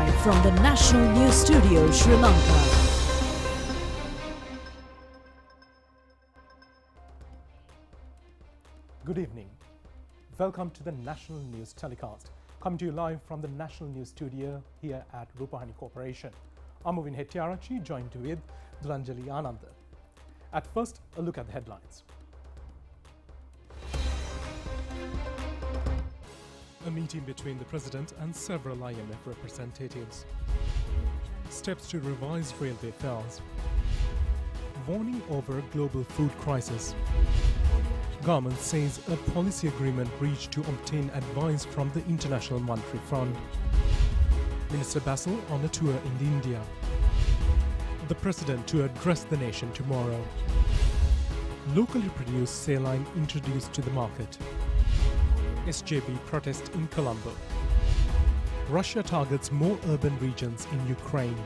Live from the National News Studio, Sri Lanka. Good evening. Welcome to the National News Telecast, coming to you live from the National News Studio here at Rupavahini Corporation. I'm Movin Hettiarachchi, joined with Dhulanjali Ananda. At first, a look at the headlines. A meeting between the President and several IMF representatives. Steps to revise railway fares. Warning over global food crisis. Government says a policy agreement reached to obtain advice from the International Monetary Fund. Minister Basil on a tour in India. The President to address the nation tomorrow. Locally produced saline introduced to the market. SJP protest in Colombo. Russia targets more urban regions in Ukraine.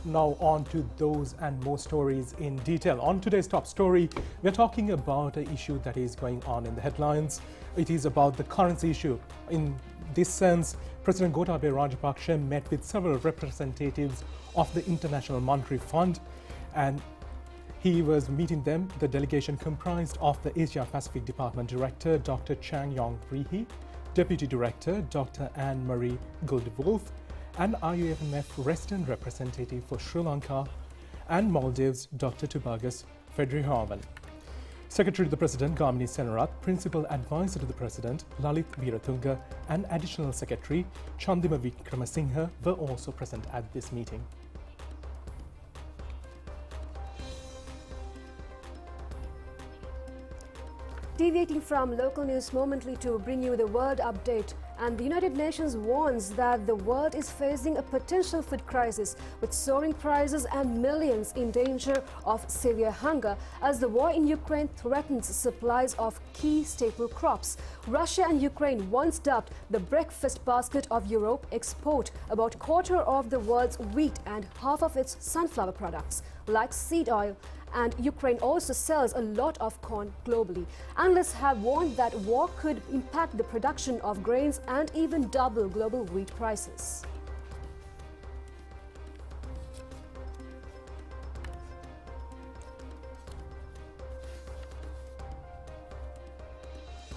Now on to those and more stories in detail. On today's top story, we're talking about an issue that is going on in the headlines. It is about the currency issue. In this sense, President Gotabaya Rajapaksa met with several representatives of the International Monetary Fund, and he was meeting them. The delegation comprised of the Asia Pacific Department Director, Dr. Chang Yong Rihi, Deputy Director, Dr. Anne-Marie Goldewolf, and IMF resident representative for Sri Lanka and Maldives, Dr. Tubagus Fedrihavan. Secretary to the President, Gamini Senarath, Principal Advisor to the President, Lalit Veeratunga, and Additional Secretary, Chandima Wickramasinghe were also present at this meeting. Deviating from local news momently to bring you the world update, and the United Nations warns that the world is facing a potential food crisis with soaring prices and millions in danger of severe hunger as the war in Ukraine threatens supplies of key staple crops. Russia and Ukraine, once dubbed the breakfast basket of Europe, export about a quarter of the world's wheat and half of its sunflower products, like seed oil. And Ukraine also sells a lot of corn globally. Analysts have warned that war could impact the production of grains and even double global wheat prices.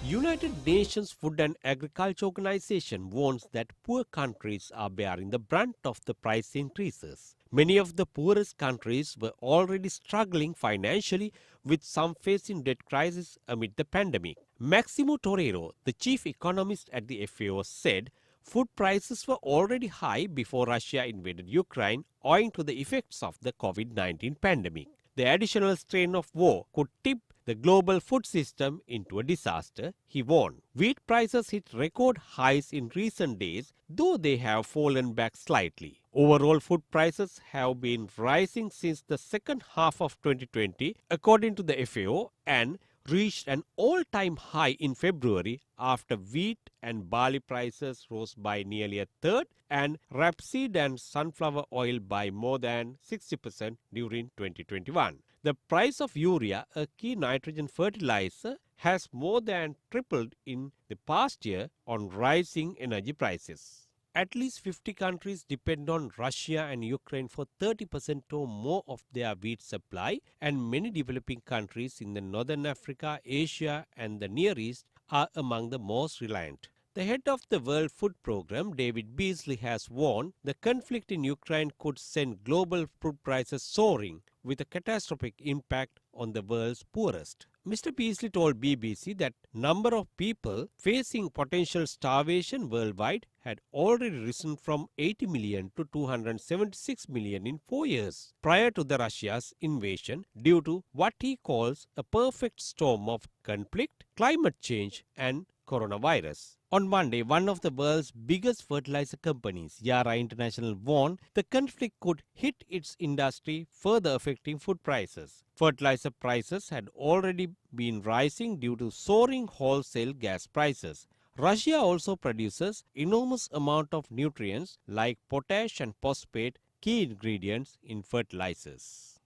United Nations Food and Agriculture Organization warns that poor countries are bearing the brunt of the price increases. Many of the poorest countries were already struggling financially, with some facing debt crisis amid the pandemic. Maximo Torero, the chief economist at the FAO, said food prices were already high before Russia invaded Ukraine owing to the effects of the COVID-19 pandemic. The additional strain of war could tip the global food system into a disaster, he warned. Wheat prices hit record highs in recent days, though they have fallen back slightly. Overall food prices have been rising since the second half of 2020, according to the FAO, and reached an all-time high in February after wheat and barley prices rose by nearly a third and rapeseed and sunflower oil by more than 60% during 2021. The price of urea, a key nitrogen fertilizer, has more than tripled in the past year on rising energy prices. At least 50 countries depend on Russia and Ukraine for 30% or more of their wheat supply, and many developing countries in the Northern Africa, Asia and the Near East are among the most reliant. The head of the World Food Programme, David Beasley, has warned the conflict in Ukraine could send global food prices soaring, with a catastrophic impact on the world's poorest. Mr. Beasley told BBC that number of people facing potential starvation worldwide had already risen from 80 million to 276 million in 4 years prior to the Russia's invasion due to what he calls a perfect storm of conflict, climate change and coronavirus. On Monday, one of the world's biggest fertilizer companies, Yara International, warned the conflict could hit its industry, further affecting food prices. Fertilizer prices had already been rising due to soaring wholesale gas prices. Russia also produces enormous amount of nutrients like potash and phosphate, key ingredients in fertilizers.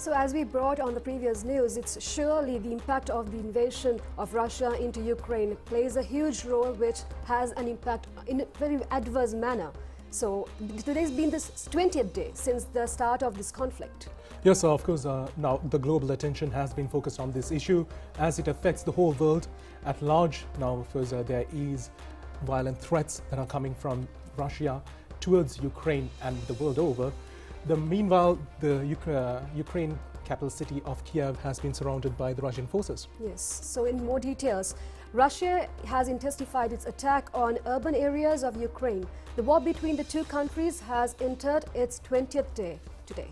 So as we brought on the previous news, it's surely the impact of the invasion of Russia into Ukraine plays a huge role, which has an impact in a very adverse manner. So today's been the 20th day since the start of this conflict. Yes, of course, now the global attention has been focused on this issue as it affects the whole world at large. Now, of course, there is violent threats that are coming from Russia towards Ukraine and the world over. Meanwhile, the Ukraine capital city of Kiev has been surrounded by the Russian forces. Yes, so in more details, Russia has intensified its attack on urban areas of Ukraine. The war between the two countries has entered its 20th day today.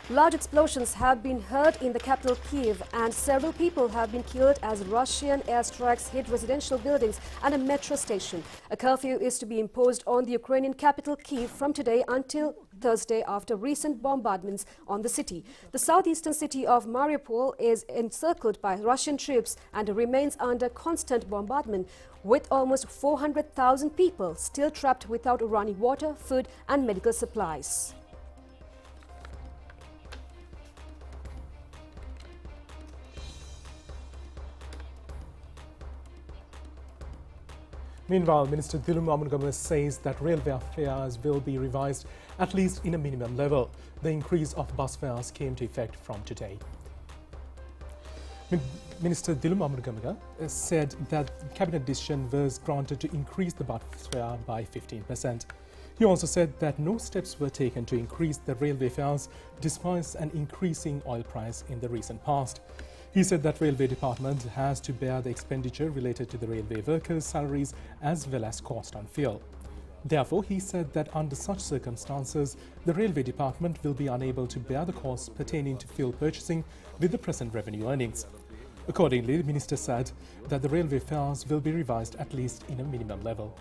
Large explosions have been heard in the capital Kiev, and several people have been killed as Russian airstrikes hit residential buildings and a metro station. A curfew is to be imposed on the Ukrainian capital Kiev from today until Thursday after recent bombardments on the city. The southeastern city of Mariupol is encircled by Russian troops and remains under constant bombardment, with almost 400,000 people still trapped without running water, food and medical supplies. Meanwhile, Minister Dilum Amurgama says that railway fares will be revised at least in a minimum level. The increase of bus fares came to effect from today. Minister Dilum Amurgama said that cabinet decision was granted to increase the bus fare by 15%. He also said that no steps were taken to increase the railway fares despite an increasing oil price in the recent past. He said that Railway Department has to bear the expenditure related to the railway workers' salaries as well as cost on fuel. Therefore, he said that under such circumstances, the Railway Department will be unable to bear the costs pertaining to fuel purchasing with the present revenue earnings. Accordingly, the minister said that the railway fares will be revised at least in a minimum level.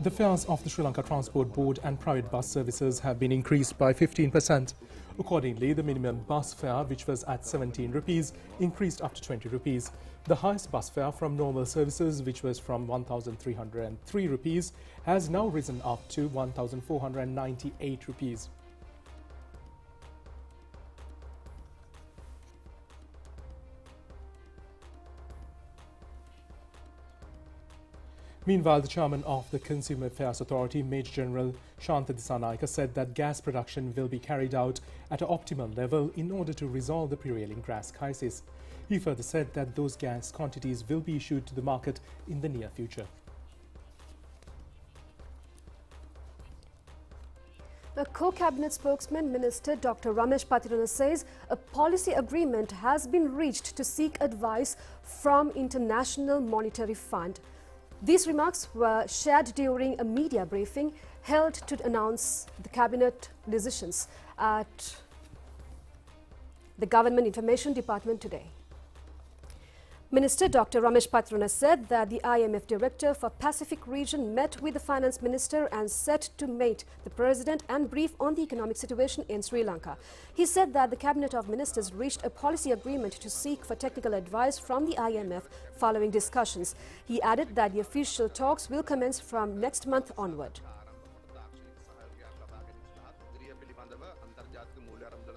The fares of the Sri Lanka Transport Board and private bus services have been increased by 15%. Accordingly, the minimum bus fare, which was at 17 rupees, increased up to 20 rupees. The highest bus fare from normal services, which was from 1,303 rupees, has now risen up to 1,498 rupees. Meanwhile, the chairman of the Consumer Affairs Authority, Major General Shanta Dissanayake, said that gas production will be carried out at an optimal level in order to resolve the prevailing gas crisis. He further said that those gas quantities will be issued to the market in the near future. The co-cabinet spokesman, Minister Dr. Ramesh Patirana, says a policy agreement has been reached to seek advice from International Monetary Fund. These remarks were shared during a media briefing held to announce the cabinet decisions at the Government Information Department today. Minister Dr. Ramesh Patirana said that the IMF Director for Pacific region met with the Finance Minister and set to meet the President and brief on the economic situation in Sri Lanka. He said that the Cabinet of Ministers reached a policy agreement to seek for technical advice from the IMF following discussions. He added that the official talks will commence from next month onward.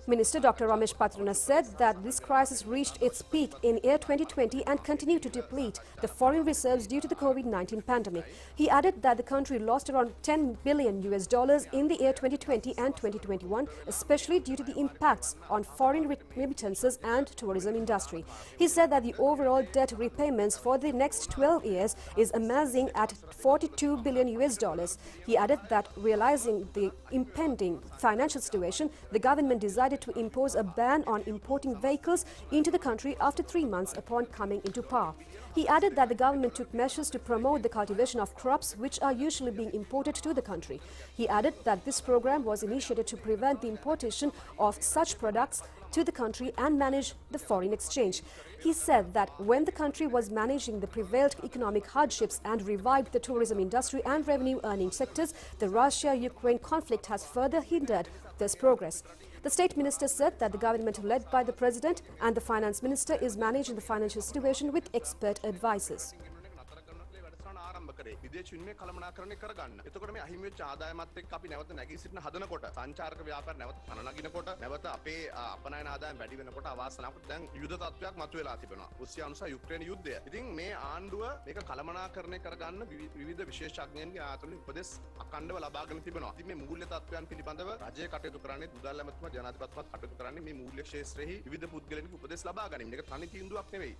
Minister Dr. Ramesh Patirana said that this crisis reached its peak in year 2020 and continued to deplete the foreign reserves due to the COVID-19 pandemic. He added that the country lost around $10 billion in the year 2020 and 2021, especially due to the impacts on foreign remittances and tourism industry. He said that the overall debt repayments for the next 12 years is amazing at $42 billion. He added that realizing the impending financial situation, the government decided to impose a ban on importing vehicles into the country after 3 months upon coming into power. He added that the government took measures to promote the cultivation of crops which are usually being imported to the country. He added that this program was initiated to prevent the importation of such products to the country and manage the foreign exchange. He said that when the country was managing the prevailed economic hardships and revived the tourism industry and revenue earning sectors, the Russia-Ukraine conflict has further hindered this progress. The state minister said that the government led by the president and the finance minister is managing the financial situation with expert advisors. කරේ විදේශ විනිමය කළමනාකරණය කරගන්න. එතකොට මේ අහිමි වෙච්ච ආදායමත් එක්ක අපි නැවත නැගී සිටින හදනකොට සංචාරක ව්‍යාපාර නැවත පණ නගිනකොට නැවත අපේ අපනයන ආදායම් වැඩි වෙනකොට අවාසනාවකට දැන් යුද තත්ත්වයක් මතුවලා තිබෙනවා. රුසියානු සහ යුක්‍රේන යුද්ධය. ඉතින් මේ ආණ්ඩුව මේක කළමනාකරණය කරගන්න විවිධ විශේෂඥයන්ගේ ආයතන උපදෙස් අඛණ්ඩව ලබාගෙන තිබෙනවා. ඉතින් මේ මූල්‍ය තත්ත්වයන් පිළිබඳව රජය කටයුතු කරන්නේ මුදල් ඇමතුමා ජනාධිපතිතුමා කටයුතු කරන්නේ මේ මූල්‍ය ක්ෂේත්‍රයේ විවිධ පුද්ගලයන්ගේ උපදෙස් ලබා ගැනීම. මේක තනි තීන්දුවක් නෙවෙයි.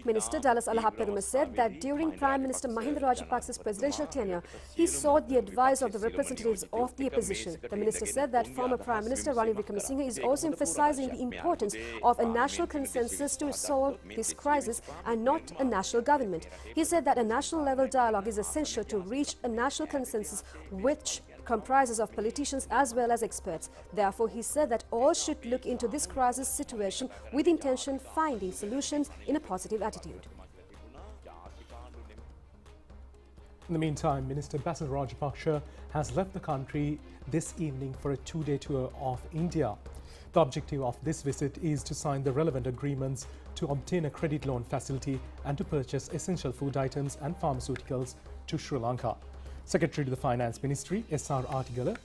Minister Dallas Alahaperuma said that during Prime Minister Mahinda Rajapaksa's presidential tenure, he sought the advice of the representatives of the opposition. The minister said that former Prime Minister Ranil Wickremesinghe is also emphasizing the importance of a national consensus to solve this crisis and not a national government. He said that a national level dialogue is essential to reach a national consensus which comprises of politicians as well as experts. Therefore, he said that all should look into this crisis situation with intention finding solutions in a positive attitude. In the meantime, Minister Basil Rajapaksa has left the country this evening for a two-day tour of India. The objective of this visit is to sign the relevant agreements to obtain a credit loan facility and to purchase essential food items and pharmaceuticals to Sri Lanka. Secretary to the Finance Ministry, S.R. Artigala,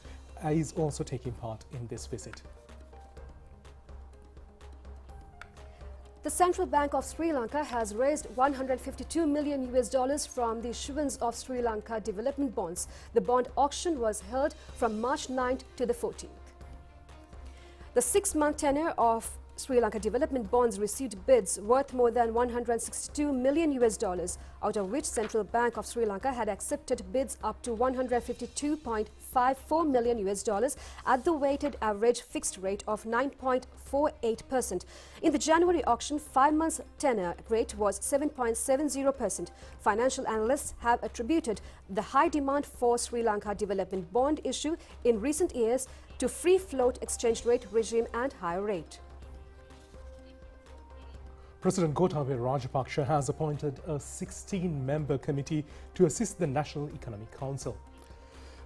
is also taking part in this visit. The Central Bank of Sri Lanka has raised $152 million from the issuance of Sri Lanka development bonds. The bond auction was held from March 9th to the 14th. The 6-month tenure of Sri Lanka development bonds received bids worth more than $162 million, out of which Central Bank of Sri Lanka had accepted bids up to $152.54 million at the weighted average fixed rate of 9.48%. In the January auction, 5 months tenure rate was 7.70%. Financial analysts have attributed the high demand for Sri Lanka development bond issue in recent years to free float exchange rate regime and higher rate. President Gotabaya Rajapaksa has appointed a 16-member committee to assist the National Economic Council.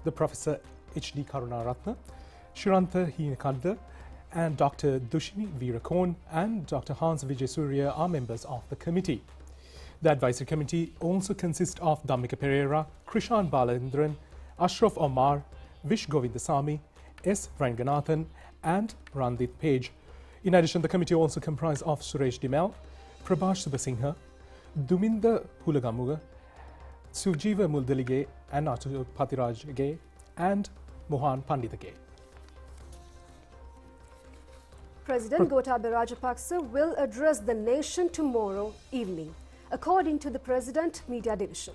The Professor H.D. Karunaratne, Shirantha Heenakadda and Dr. Dushini Veerakon and Dr. Hans Vijay Surya are members of the committee. The advisory committee also consists of Dhammika Pereira, Krishan Balandran, Ashraf Omar, Vish Govindasamy, S. Ranganathan and Randit Page. In addition, the committee also comprised of Suresh Dimel, Prabhash Subasinghe, Duminda Hulagamuga, Sujiva Muldalige and Atu Patiraj Gay and Mohan Panditage. President Gotabaya Rajapaksa will address the nation tomorrow evening, according to the President Media Division.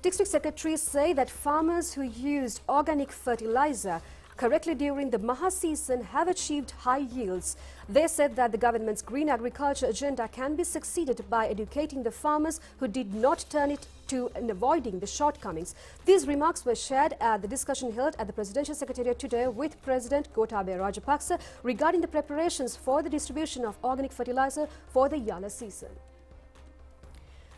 District secretaries say that farmers who used organic fertilizer correctly during the Maha season have achieved high yields. They said that the government's green agriculture agenda can be succeeded by educating the farmers who did not turn it to and avoiding the shortcomings. These remarks were shared at the discussion held at the Presidential Secretariat today with President Gotabaya Rajapaksa regarding the preparations for the distribution of organic fertilizer for the Yala season.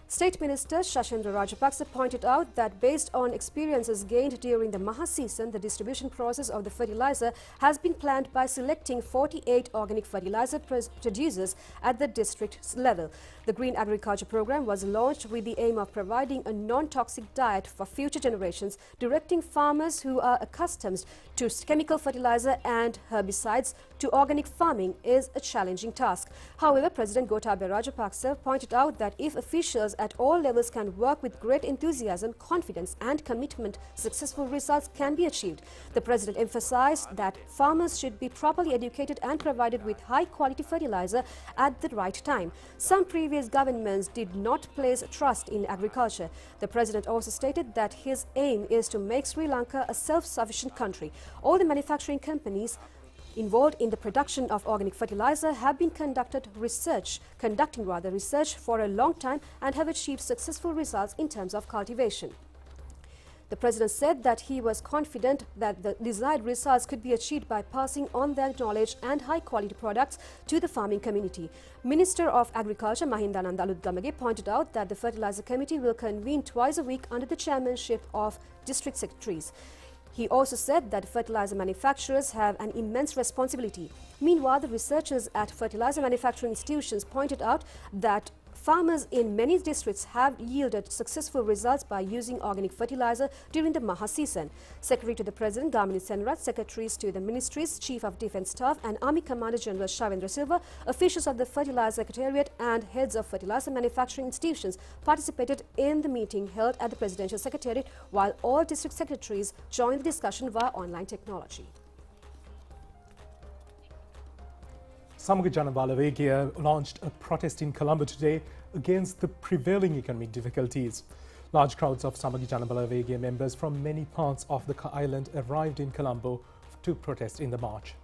State Minister Shashendra Rajapaksa pointed out that based on experiences gained during the Maha season, the distribution process of the fertilizer has been planned by selecting 48 organic fertilizer producers at the district level. The Green Agriculture Program was launched with the aim of providing a non-toxic diet for future generations. Directing farmers who are accustomed to chemical fertilizer and herbicides to organic farming is a challenging task. However, President Gotabaya Rajapaksa pointed out that if officials at all levels can work with great enthusiasm, confidence and commitment, successful results can be achieved. The President emphasized that farmers should be properly educated and provided with high-quality fertilizer at the right time. Some previous governments did not place trust in agriculture. The President also stated that his aim is to make Sri Lanka a self-sufficient country. All the manufacturing companies involved in the production of organic fertilizer have been conducting research for a long time and have achieved successful results in terms of cultivation. The President said that he was confident that the desired results could be achieved by passing on their knowledge and high-quality products to the farming community. Minister of Agriculture Mahindananda Alutgamage pointed out that the Fertilizer Committee will convene twice a week under the chairmanship of district secretaries. He also said that fertilizer manufacturers have an immense responsibility. Meanwhile, the researchers at fertilizer manufacturing institutions pointed out that farmers in many districts have yielded successful results by using organic fertilizer during the Maha season. Secretary to the President, Gamini Senrat, secretaries to the ministries, Chief of Defence Staff and Army Commander General Shavendra Silva, officials of the Fertilizer Secretariat and heads of fertilizer manufacturing institutions participated in the meeting held at the Presidential Secretariat, while all district secretaries joined the discussion via online technology. Samaga Jana Balavagia launched a protest in Colombo today against the prevailing economic difficulties. Large crowds of Samaga Jana Balavagia members from many parts of the island arrived in Colombo to protest in the march.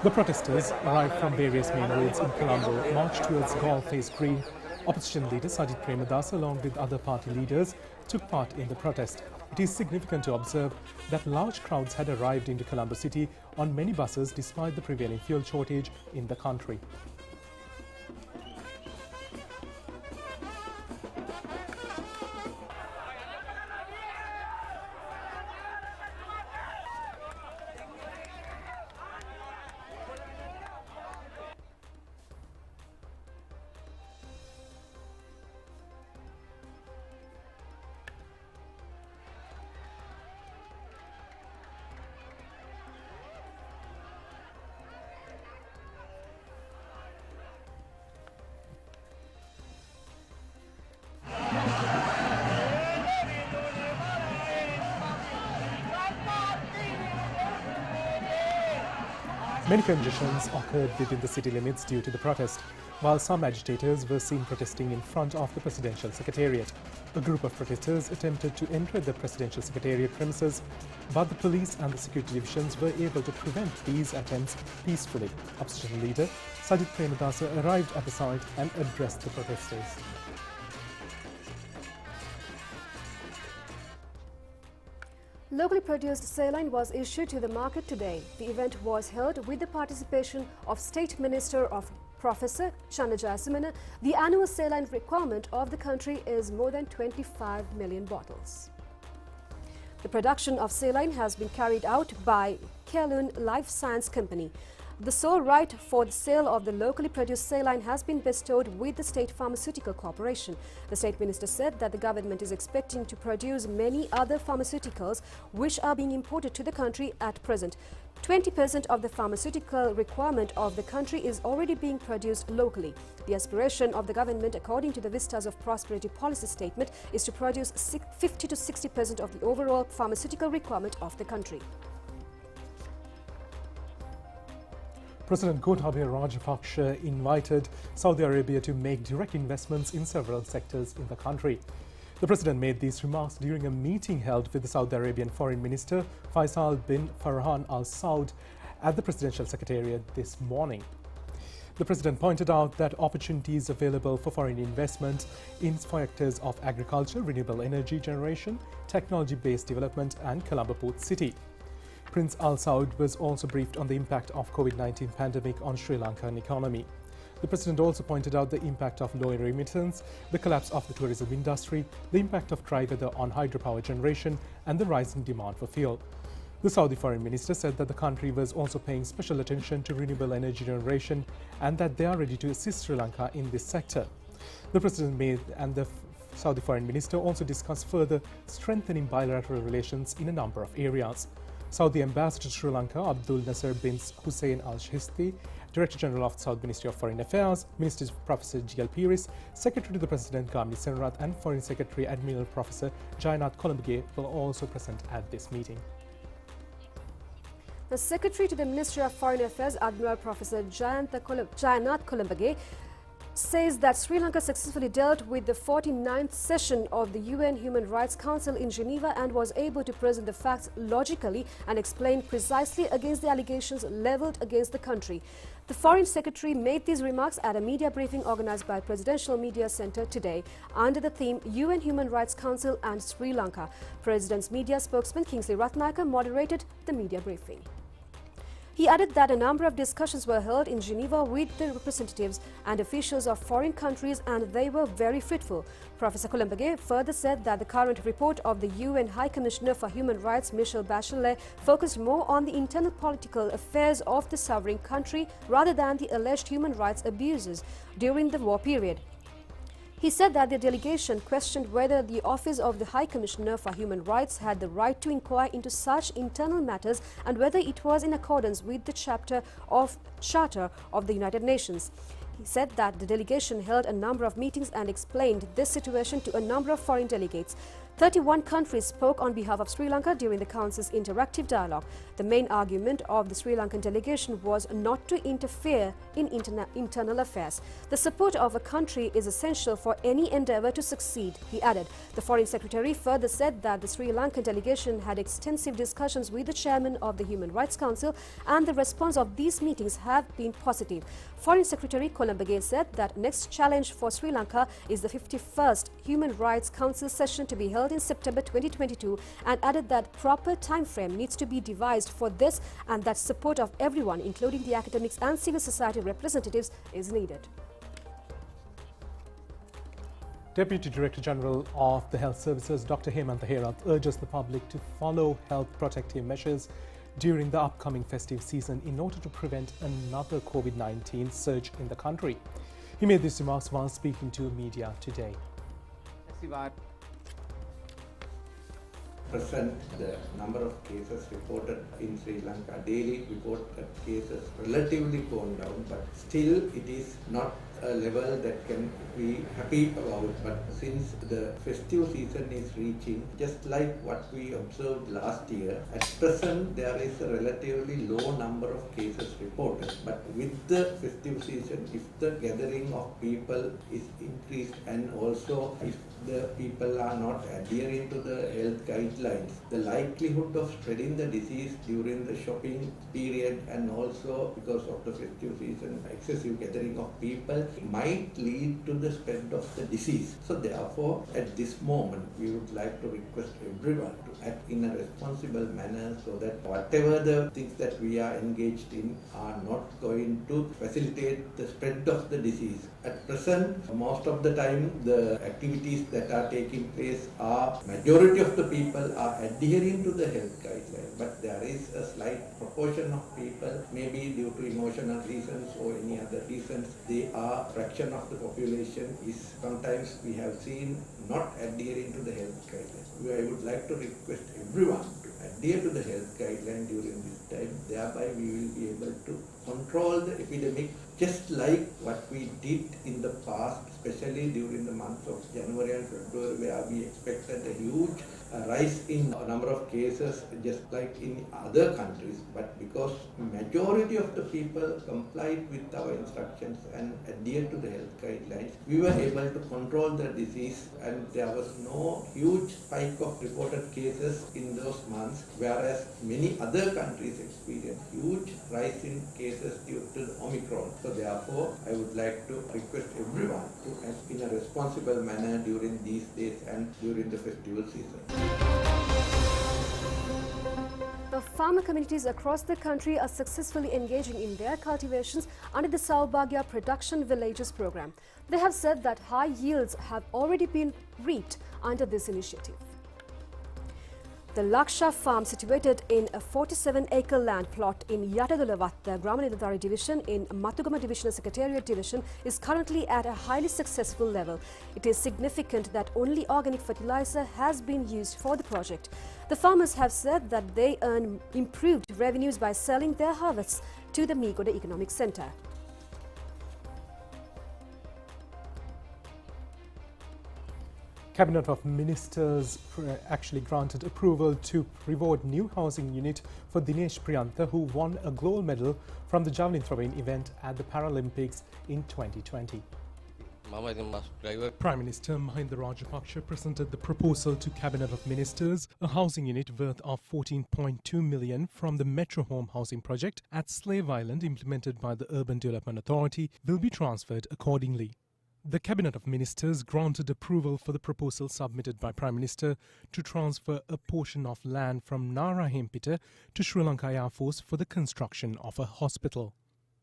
The protesters arrived from various main roads in Colombo, marched towards Galle Face Green. Opposition leader Sajid Premadasa, along with other party leaders, took part in the protest. It is significant to observe that large crowds had arrived into Colombo city on many buses despite the prevailing fuel shortage in the country. Many congestions occurred within the city limits due to the protest, while some agitators were seen protesting in front of the Presidential Secretariat. A group of protesters attempted to enter the Presidential Secretariat premises, but the police and the security divisions were able to prevent these attempts peacefully. Opposition leader Sajid Premadasa arrived at the site and addressed the protesters. Locally produced saline was issued to the market today. The event was held with the participation of State Minister of Professor Channa Jayasimana. The annual saline requirement of the country is more than 25 million bottles. The production of saline has been carried out by Kelun Life Science Company. The sole right for the sale of the locally produced saline has been bestowed with the State Pharmaceutical Corporation. The State Minister said that the government is expecting to produce many other pharmaceuticals which are being imported to the country at present. 20% of the pharmaceutical requirement of the country is already being produced locally. The aspiration of the government, according to the Vistas of Prosperity policy statement, is to produce 50 to 60% of the overall pharmaceutical requirement of the country. President Gotabaya Rajapaksa invited Saudi Arabia to make direct investments in several sectors in the country. The president made these remarks during a meeting held with the Saudi Arabian Foreign Minister Faisal bin Farhan Al Saud at the Presidential Secretariat this morning. The president pointed out that opportunities available for foreign investment in sectors of agriculture, renewable energy generation, technology-based development and Colombo Port City. Prince Al Saud was also briefed on the impact of COVID-19 pandemic on Sri Lankan economy. The president also pointed out the impact of low remittance, the collapse of the tourism industry, the impact of dry weather on hydropower generation and the rising demand for fuel. The Saudi foreign minister said that the country was also paying special attention to renewable energy generation and that they are ready to assist Sri Lanka in this sector. The president and the Saudi foreign minister also discussed further strengthening bilateral relations in a number of areas. Saudi Ambassador to Sri Lanka Abdul Nasser bin Hussein Al-Shisti, Director General of the Saudi Ministry of Foreign Affairs, Minister Professor G.L. Piris, Secretary to the President Gamini Senrat and Foreign Secretary Admiral Professor Jayannath Columbage will also present at this meeting. The Secretary to the Ministry of Foreign Affairs, Admiral Professor Jayannath Columbage, says that Sri Lanka successfully dealt with the 49th session of the UN Human Rights Council in Geneva and was able to present the facts logically and explain precisely against the allegations levelled against the country. The Foreign Secretary made these remarks at a media briefing organised by Presidential Media Centre today under the theme UN Human Rights Council and Sri Lanka. President's media spokesman Kingsley Ratnayaka moderated the media briefing. He added that a number of discussions were held in Geneva with the representatives and officials of foreign countries and they were very fruitful. Professor Kolambage further said that the current report of the UN High Commissioner for Human Rights, Michelle Bachelet, focused more on the internal political affairs of the sovereign country rather than the alleged human rights abuses during the war period. He said that the delegation questioned whether the Office of the High Commissioner for Human Rights had the right to inquire into such internal matters and whether it was in accordance with the Charter of the United Nations. He said that the delegation held a number of meetings and explained this situation to a number of foreign delegates. 31 countries spoke on behalf of Sri Lanka during the Council's interactive dialogue. The main argument of the Sri Lankan delegation was not to interfere in internal affairs. The support of a country is essential for any endeavour to succeed, he added. The Foreign Secretary further said that the Sri Lankan delegation had extensive discussions with the chairman of the Human Rights Council and the response of these meetings have been positive. Foreign Secretary Kolambage said that next challenge for Sri Lanka is the 51st Human Rights Council session to be held in September 2022 and added that proper time frame needs to be devised for this and that support of everyone, including the academics and civil society representatives, is needed. Deputy Director General of the Health Services, Dr. Hemantha Herath, urges the public to follow health protective measures during the upcoming festive season in order to prevent another COVID-19 surge in the country. He made these remarks while speaking to media today. Present, the number of cases reported in Sri Lanka, daily reported cases relatively gone down, but still it is not a level that can be happy about. But since the festive season is reaching, just like what we observed last year, at present there is a relatively low number of cases reported. But with the festive season, if the gathering of people is increased and also if the people are not adhering to the health guidelines, the likelihood of spreading the disease during the shopping period and also because of the festive season, excessive gathering of people might lead to the spread of the disease. So therefore, at this moment, we would like to request everyone to act in a responsible manner so that whatever the things that we are engaged in are not going to facilitate the spread of the disease. At present, most of the time, the activities that are taking place are, majority of the people are adhering to the health guidelines, but there is a slight proportion of people, maybe due to emotional reasons or any other reasons, they are fraction of the population is sometimes we have seen not adhering to the health guidelines. I would like to request everyone to adhere to the health guidelines during this time. Thereby we will be able to control the epidemic just like what we did in the past, especially during the months of January and February, where we expected a huge rise in a number of cases just like in other countries. But because majority of the people complied with our instructions and adhered to the health guidelines, we were able to control the disease and there was no huge spike of reported cases in those months, whereas many other countries experienced huge rise in cases due to the Omicron. So therefore, I would like to request everyone to act in a responsible manner during these days and during the festival season. The farmer communities across the country are successfully engaging in their cultivations under the Saubhagya Production Villages program. They have said that high yields have already been reaped under this initiative. The Laksha farm, situated in a 47-acre land plot in Yatadulawatta, Gramanidadari division in Matugama Divisional Secretariat division, is currently at a highly successful level. It is significant that only organic fertilizer has been used for the project. The farmers have said that they earn improved revenues by selling their harvests to the Megoda Economic Centre. Cabinet of Ministers actually granted approval to reward new housing unit for Dinesh Priyantha, who won a gold medal from the javelin throwing event at the Paralympics in 2020. Prime Minister Mahinda Rajapaksa presented the proposal to Cabinet of Ministers, a housing unit worth of 14.2 million from the Metro Home Housing Project at Slave Island implemented by the Urban Development Authority will be transferred accordingly. The Cabinet of Ministers granted approval for the proposal submitted by Prime Minister to transfer a portion of land from Narahempita to Sri Lanka Air Force for the construction of a hospital.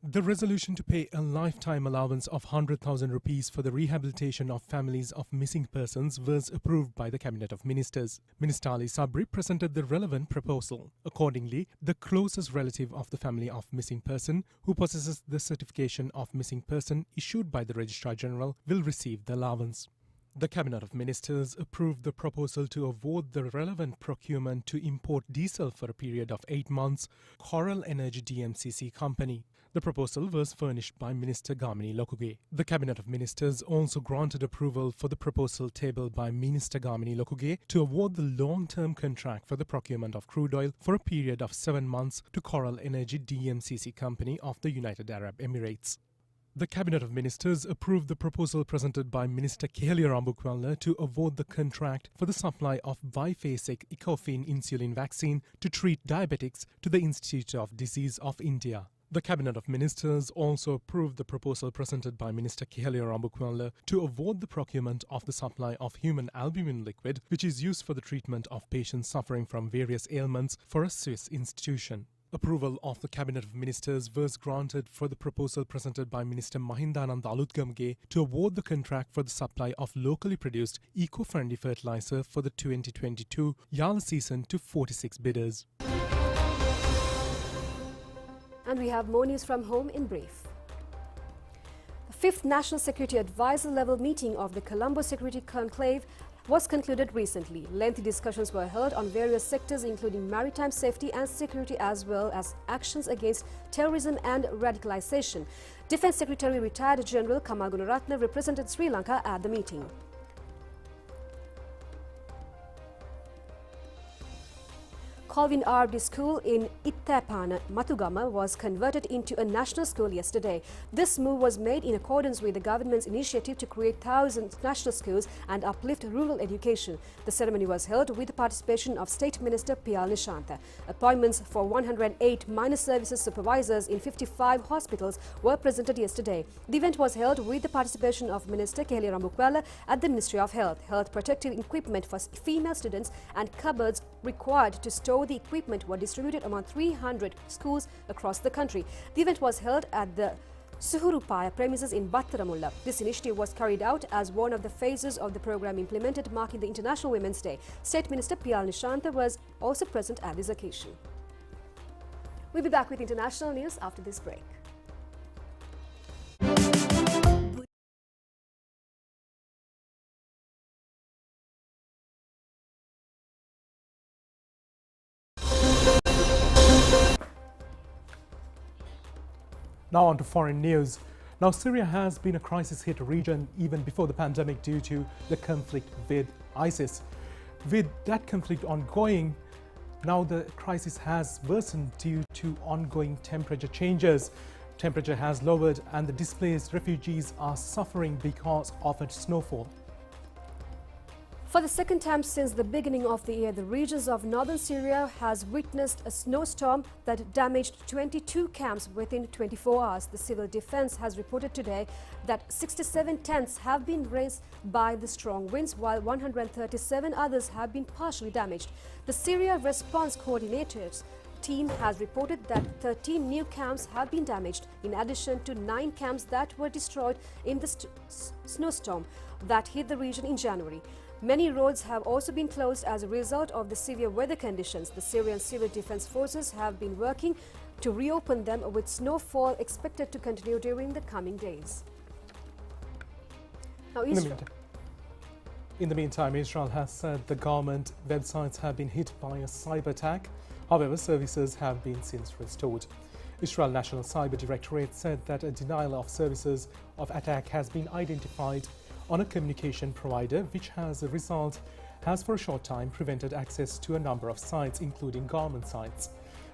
The resolution to pay a lifetime allowance of 100,000 rupees for the rehabilitation of families of missing persons was approved by the Cabinet of Ministers. Minister Ali Sabri presented the relevant proposal. Accordingly, the closest relative of the family of missing person who possesses the certification of missing person issued by the Registrar General will receive the allowance. The Cabinet of Ministers approved the proposal to award the relevant procurement to import diesel for a period of 8 months, Coral Energy DMCC Company. The proposal was furnished by Minister Gamini Lokuge. The Cabinet of Ministers also granted approval for the proposal tabled by Minister Gamini Lokuge to award the long-term contract for the procurement of crude oil for a period of 7 months to Coral Energy DMCC Company of the United Arab Emirates. The Cabinet of Ministers approved the proposal presented by Minister Kehelia Rambukwala to award the contract for the supply of biphasic ecofin insulin vaccine to treat diabetics to the Institute of Disease of India. The Cabinet of Ministers also approved the proposal presented by Minister Kehelia Rambukwala to award the procurement of the supply of human albumin liquid, which is used for the treatment of patients suffering from various ailments, for a Swiss institution. Approval of the Cabinet of Ministers was granted for the proposal presented by Minister Mahindanand Alutgamge to award the contract for the supply of locally produced eco-friendly fertilizer for the 2022 Yala season to 46 bidders. And we have more news from home in brief. The 5th National Security Advisor level meeting of the Colombo Security Conclave was concluded recently. Lengthy discussions were held on various sectors including maritime safety and security as well as actions against terrorism and radicalization. Defence Secretary Retired General Kamal Gunaratne represented Sri Lanka at the meeting. Colvin RD School in Ittapana, Matugama was converted into a national school yesterday. This move was made in accordance with the government's initiative to create thousands of national schools and uplift rural education. The ceremony was held with the participation of State Minister P.L. Nishantha. Appointments for 108 minor services supervisors in 55 hospitals were presented yesterday. The event was held with the participation of Minister Kehelia Rambukwala at the Ministry of Health. Health protective equipment for female students and cupboards required to store the equipment were distributed among 300 schools across the country. The event was held at the Suhurupaya premises in Battaramulla. This initiative was carried out as one of the phases of the program implemented marking the International Women's Day. State Minister P.L. Nishantha was also present at this occasion. We'll be back with international news after this break. Now on to foreign news. Now, Syria has been a crisis-hit region even before the pandemic due to the conflict with ISIS. With that conflict ongoing, now the crisis has worsened due to ongoing temperature changes. Temperature has lowered and the displaced refugees are suffering because of its snowfall. For the second time since the beginning of the year, the regions of northern Syria has witnessed a snowstorm that damaged 22 camps within 24 hours. The civil defense has reported today that 67 tents have been razed by the strong winds, while 137 others have been partially damaged. The Syria Response Coordinators team has reported that 13 new camps have been damaged, in addition to 9 camps that were destroyed in the snowstorm that hit the region in January. Many roads have also been closed as a result of the severe weather conditions. The Syrian Civil Defense Forces have been working to reopen them, with snowfall expected to continue during the coming days. Now, In the meantime, Israel has said the government websites have been hit by a cyber attack. However, services have been since restored. Israel National Cyber Directorate said that a denial of services of attack has been identified on a communication provider, which as a result has for a short time prevented access to a number of sites, including government sites.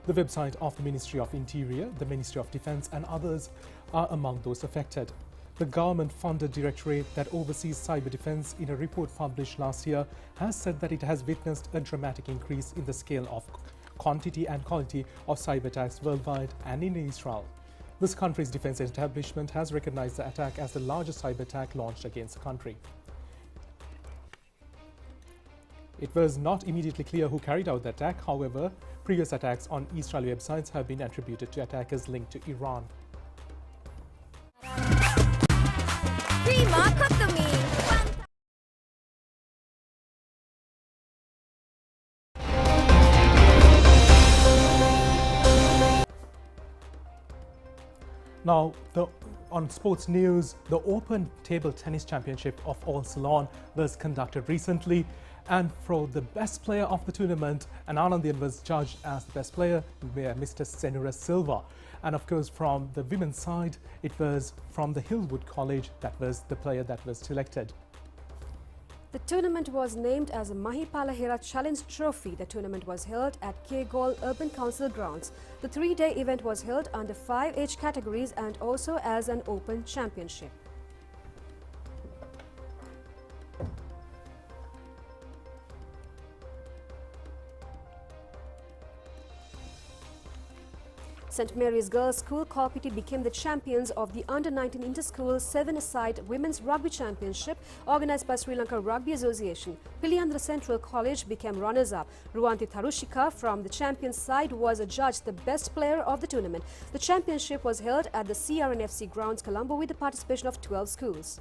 The website of the Ministry of Interior, the Ministry of Defense and others are among those affected. The government-funded directorate that oversees cyber defense, in a report published last year, has said that it has witnessed a dramatic increase in the scale of quantity and quality of cyber attacks worldwide and in Israel. This country's defense establishment has recognized the attack as the largest cyber attack launched against the country. It was not immediately clear who carried out the attack. However, previous attacks on Israeli websites have been attributed to attackers linked to Iran. Now, on sports news, the Open Table Tennis Championship of All Ceylon was conducted recently, and for the best player of the tournament, an Anandian was judged as the best player, Mr. Senura Silva. And of course, from the women's side, it was from the Hillwood College that was the player that was selected. The tournament was named as a Mahipala Hera Challenge Trophy. The tournament was held at Kegol Urban Council grounds. The three-day event was held under 5 age categories and also as an open championship. St. Mary's Girls' School Kalpiti became the champions of the Under-19 Inter-School 7-a-side Women's Rugby Championship organised by Sri Lanka Rugby Association. Piliyandra Central College became runners-up. Ruanti Tharushika from the champions side was adjudged the best player of the tournament. The championship was held at the CRNFC grounds, Colombo, with the participation of 12 schools.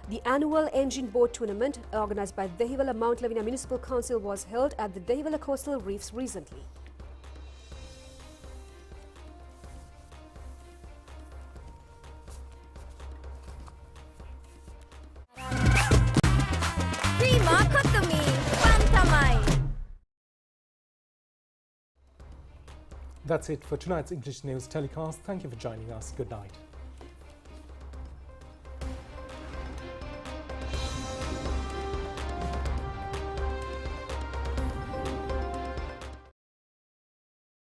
The annual Engine Boat Tournament, organised by Dehiwala Mount Lavina Municipal Council, was held at the Dehiwala Coastal Reefs recently. That's it for tonight's English News telecast. Thank you for joining us. Good night.